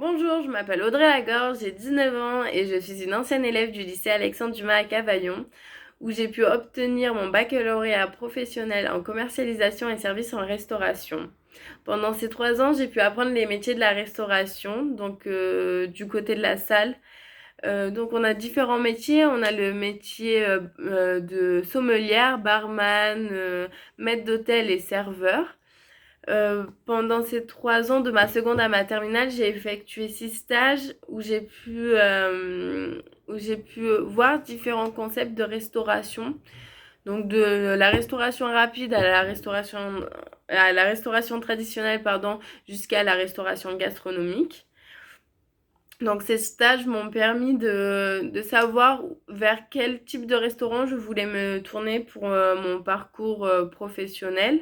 Bonjour, je m'appelle Audrey Lagorce, j'ai 19 ans et je suis une ancienne élève du lycée Alexandre Dumas à Cavaillon, où j'ai pu obtenir mon baccalauréat professionnel en commercialisation et services en restauration. Pendant ces 3 ans, j'ai pu apprendre les métiers de la restauration, donc du côté de la salle. Donc on a différents métiers, on a le métier de sommelière, barman, maître d'hôtel et serveur. Pendant ces 3 ans, de ma seconde à ma terminale, j'ai effectué 6 stages où j'ai pu voir différents concepts de restauration. Donc de la restauration rapide à la restauration traditionnelle, pardon, jusqu'à la restauration gastronomique. Donc ces stages m'ont permis de savoir vers quel type de restaurant je voulais me tourner pour mon parcours professionnel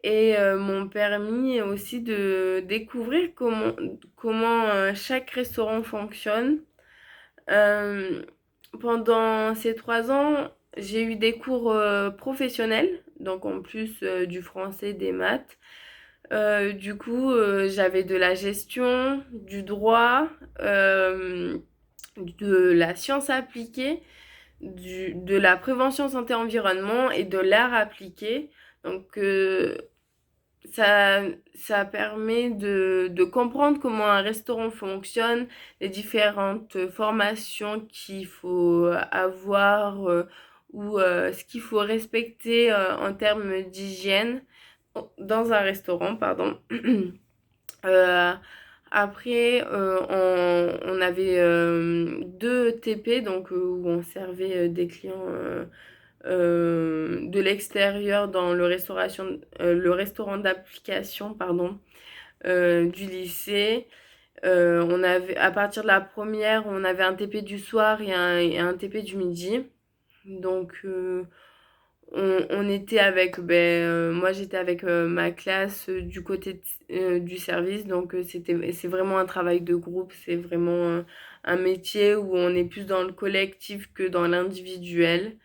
et m'ont permis aussi de découvrir comment chaque restaurant fonctionne. Euh, Pendant ces 3 ans, j'ai eu des cours professionnels, donc en plus du français, des maths. Du coup, j'avais de la gestion, du droit, euh, de la science appliquée, de la prévention santé environnement et de l'art appliqué. Donc, ça, ça permet de comprendre comment un restaurant fonctionne, les différentes formations qu'il faut avoir ou ce qu'il faut respecter en termes d'hygiène dans un restaurant, pardon. Euh, Après, on avait 2 TP, donc où on servait des clients de l'extérieur dans le restaurant d'application, pardon, du lycée. On avait, à partir de la première, on avait un TP du soir et un TP du midi. Donc, on était avec, moi j'étais avec ma classe du côté du service, donc c'est vraiment un travail de groupe, c'est vraiment un métier où on est plus dans le collectif que dans l'individuel.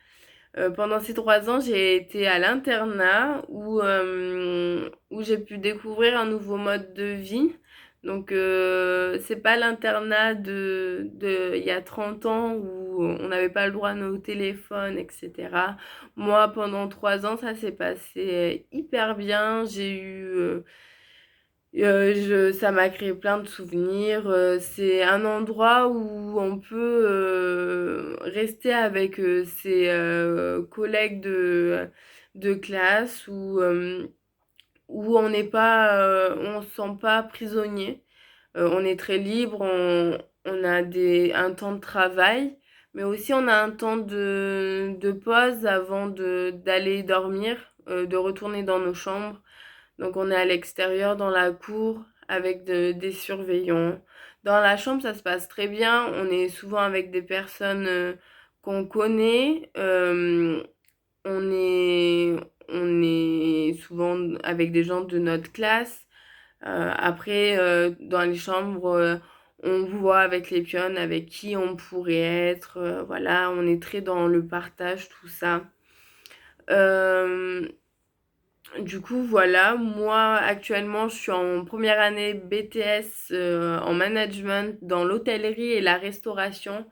Pendant ces 3 ans, j'ai été à l'internat où j'ai pu découvrir un nouveau mode de vie. Donc, c'est pas l'internat il y a 30 ans où on n'avait pas le droit à nos téléphones, etc. Moi, pendant 3 ans, ça s'est passé hyper bien. Ça m'a créé plein de souvenirs. C'est un endroit où on peut rester avec ses collègues de classe, où on n'est pas, on se sent pas prisonnier. On est très libre, on a un temps de travail, mais aussi on a un temps de pause avant d'aller dormir, de retourner dans nos chambres. Donc on est à l'extérieur dans la cour avec des surveillants. Dans la chambre, ça se passe très bien. On est souvent avec des personnes qu'on connaît. On est, on est souvent avec des gens de notre classe. Après, dans les chambres, on voit avec les pionnes avec qui on pourrait être. Voilà, on est très dans le partage, tout ça. Euh, du coup, voilà, moi actuellement, je suis en première année BTS en management dans l'hôtellerie et la restauration.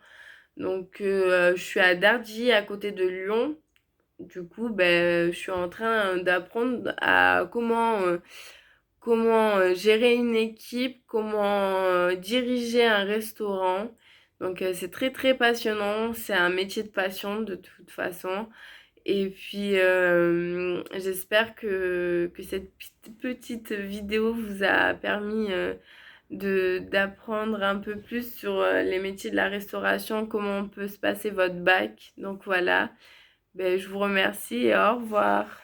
Donc, je suis à Dardilly, à côté de Lyon. Du coup, je suis en train d'apprendre à comment gérer une équipe, comment diriger un restaurant. Donc, c'est très, très passionnant. C'est un métier de passion de toute façon. Et puis, j'espère que cette petite vidéo vous a permis d'apprendre un peu plus sur les métiers de la restauration, comment peut se passer votre bac. Donc voilà, je vous remercie et au revoir.